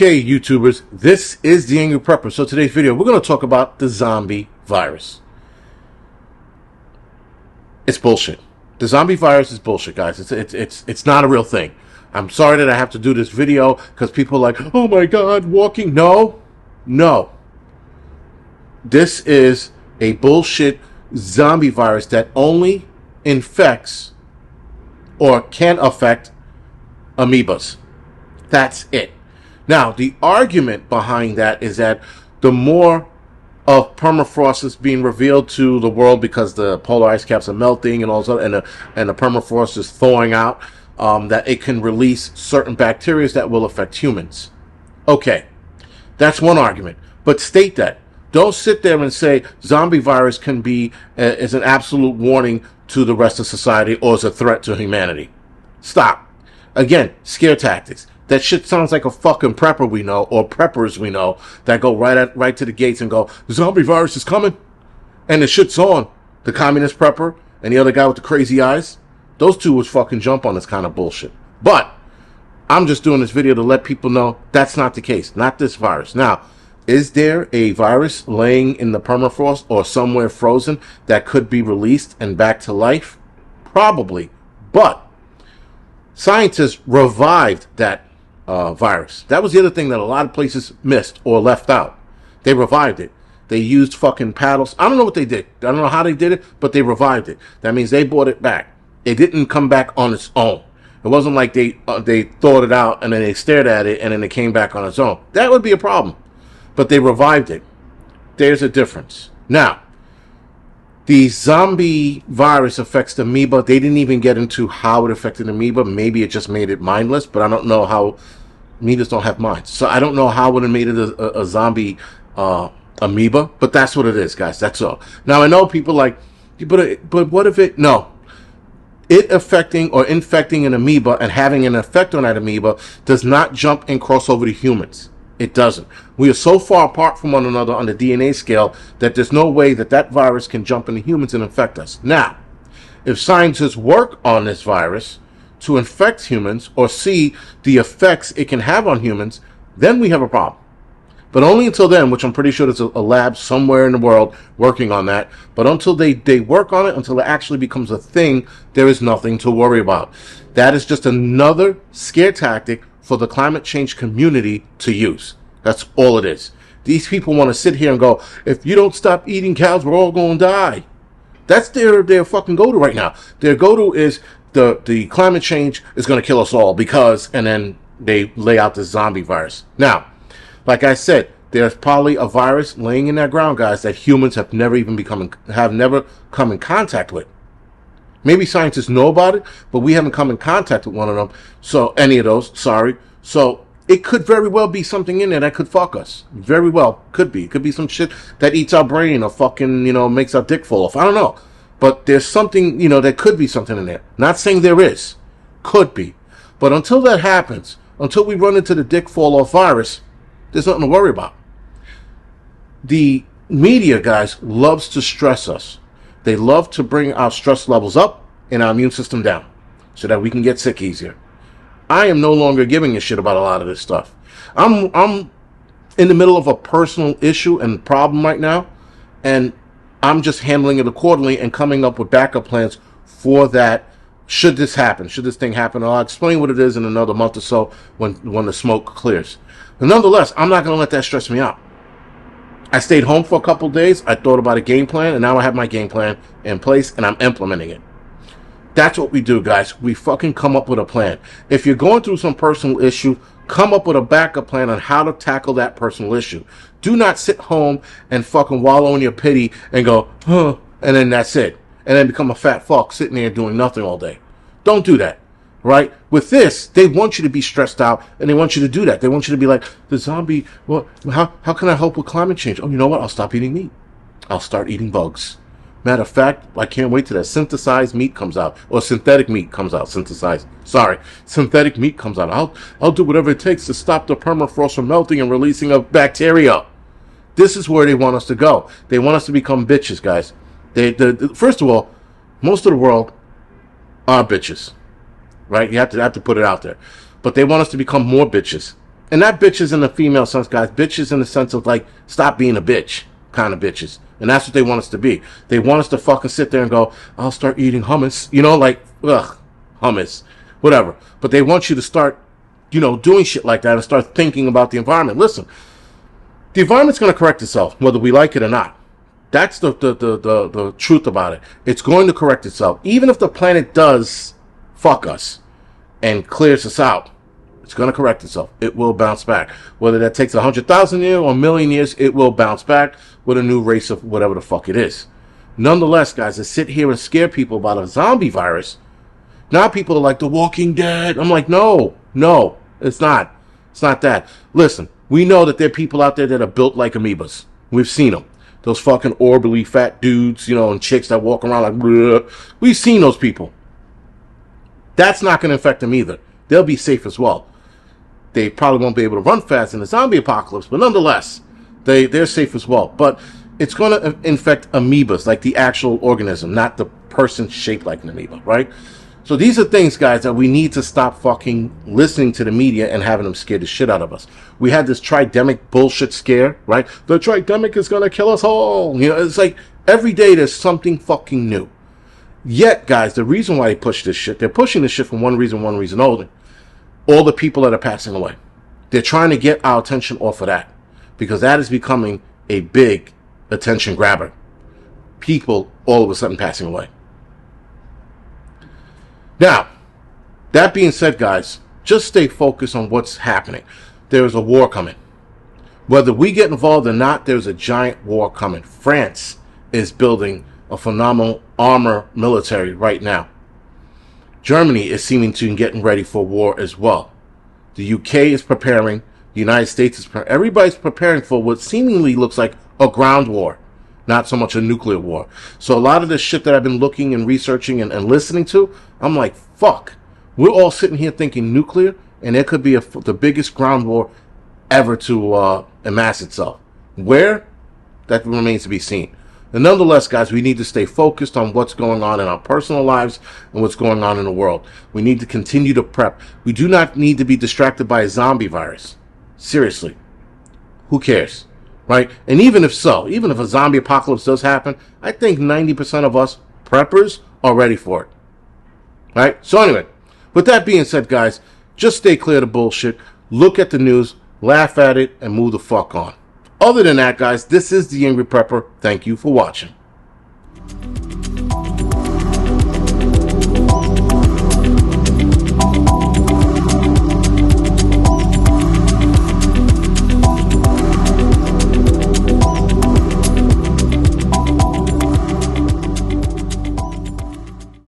Okay, YouTubers, this is the Angry Prepper. So today's video, we're going to talk about the zombie virus. It's bullshit. The zombie virus is bullshit, guys. It's not a real thing. I'm sorry that I have to do this video because people are like, oh my God, walking. No. This is a bullshit zombie virus that only infects or can affect amoebas. That's it. Now, the argument behind that is that the more of permafrost is being revealed to the world because the polar ice caps are melting and all that, and the permafrost is thawing out, that it can release certain bacteria that will affect humans. Okay, that's one argument. But state that. Don't sit there and say zombie virus can be is an absolute warning to the rest of society or is a threat to humanity. Stop. Again, scare tactics. That shit sounds like a fucking prepper we know, or preppers we know, that go right to the gates and go, the zombie virus is coming. And the shit's on. The communist prepper and the other guy with the crazy eyes. Those two would fucking jump on this kind of bullshit. But I'm just doing this video to let people know that's not the case. Not this virus. Now, is there a virus laying in the permafrost or somewhere frozen that could be released and back to life? Probably. But scientists revived that virus. That was the other thing that a lot of places missed or left out. They revived it. They used fucking paddles. I don't know what they did. I don't know how they did it, but they revived it. That means they brought it back. It didn't come back on its own. It wasn't like they thawed it out and then they stared at it and then it came back on its own. That would be a problem. But they revived it. There's a difference. Now, the zombie virus affects the amoeba. They didn't even get into how it affected the amoeba. Maybe it just made it mindless, but I don't know how. Amoebas don't have minds. So I don't know how it would have made it a zombie amoeba, but that's what it is, guys. That's all. Now, I know people like, but what if it, no. It affecting or infecting an amoeba and having an effect on that amoeba does not jump and cross over to humans. It doesn't. We are so far apart from one another on the DNA scale that there's no way that that virus can jump into humans and infect us. Now, if scientists work on this virus to infect humans or see the effects it can have on humans, then we have a problem. But only until then, which I'm pretty sure there's a lab somewhere in the world working on that. But until they work on it, until it actually becomes a thing, there is nothing to worry about. That is just another scare tactic for the climate change community to use. That's all it is. These people want to sit here and go, if you don't stop eating cows, we're all going to die. That's their fucking go-to right now. Their go-to is the climate change is going to kill us all because, and then they lay out this zombie virus. Now, like I said, there's probably a virus laying in that ground, guys, that humans have never come in contact with. Maybe scientists know about it, but we haven't come in contact with one of them. So any of those, sorry. So it could very well be something in there that could fuck us. Very well, could be. It could be some shit that eats our brain or fucking, makes our dick fall off. I don't know. But there's something, there could be something in there. Not saying there is. Could be. But until that happens, until we run into the dick fall off virus, there's nothing to worry about. The media, guys, loves to stress us. They love to bring our stress levels up and our immune system down so that we can get sick easier. I am no longer giving a shit about a lot of this stuff. I'm in the middle of a personal issue and problem right now, and I'm just handling it accordingly and coming up with backup plans for that. Should this happen, should this thing happen, I'll explain what it is in another month or so when the smoke clears. But nonetheless, I'm not going to let that stress me out. I stayed home for a couple days. I thought about a game plan, and now I have my game plan in place, and I'm implementing it. That's what we do, guys. We fucking come up with a plan. If you're going through some personal issue, come up with a backup plan on how to tackle that personal issue. Do not sit home and fucking wallow in your pity and go, huh, and then that's it. And then become a fat fuck sitting there doing nothing all day. Don't do that, right? With this, they want you to be stressed out, and they want you to do that. They want you to be like, the zombie, well, how can I help with climate change? Oh, you know what? I'll stop eating meat. I'll start eating bugs. Matter of fact, I can't wait till that synthesized meat comes out, or synthetic meat comes out. Synthetic meat comes out. I'll do whatever it takes to stop the permafrost from melting and releasing of bacteria. This is where they want us to go. They want us to become bitches, guys. First of all, most of the world are bitches, right? You have to put it out there. But they want us to become more bitches. And that bitches in the female sense, guys. Bitches in the sense of like, stop being a bitch kind of bitches. And that's what they want us to be. They want us to fucking sit there and go, I'll start eating hummus. You know, like, ugh, hummus. Whatever. But they want you to start, you know, doing shit like that and start thinking about the environment. Listen, the environment's going to correct itself, whether we like it or not. That's the truth about it. It's going to correct itself. Even if the planet does fuck us and clears us out, it's going to correct itself. It will bounce back. Whether that takes 100,000 years or a million years, it will bounce back with a new race of whatever the fuck it is. Nonetheless, guys, to sit here and scare people about a zombie virus, now people are like, The Walking Dead. I'm like, no, it's not. It's not that. Listen, we know that there are people out there that are built like amoebas. We've seen them. Those fucking orbitally fat dudes, you know, and chicks that walk around like, bleh. We've seen those people. That's not going to affect them either. They'll be safe as well. They probably won't be able to run fast in the zombie apocalypse, but nonetheless, they're safe as well. But it's going to infect amoebas, like the actual organism, not the person shaped like an amoeba, right? So these are things, guys, that we need to stop fucking listening to the media and having them scare the shit out of us. We had this tridemic bullshit scare, right? The tridemic is going to kill us all. You know, it's like every day there's something fucking new. Yet, guys, the reason why they push this shit, they're pushing this shit for one reason only. All the people that are passing away. They're trying to get our attention off of that. Because that is becoming a big attention grabber. People all of a sudden passing away. Now, that being said, guys, just stay focused on what's happening. There is a war coming. Whether we get involved or not, there's a giant war coming. France is building a phenomenal armor military right now. Germany is seeming to be getting ready for war as well. The UK is preparing. The United States is preparing. Everybody's preparing for what seemingly looks like a ground war, not so much a nuclear war. So a lot of this shit that I've been looking and researching and listening to, I'm like, fuck. We're all sitting here thinking nuclear, and there could be the biggest ground war ever to amass itself. Where? That remains to be seen. And nonetheless, guys, we need to stay focused on what's going on in our personal lives and what's going on in the world. We need to continue to prep. We do not need to be distracted by a zombie virus. Seriously. Who cares? Right? And even if so, even if a zombie apocalypse does happen, I think 90% of us preppers are ready for it. Right? So anyway, with that being said, guys, just stay clear of the bullshit. Look at the news, laugh at it, and move the fuck on. Other than that, guys, this is The Angry Prepper. Thank you for watching.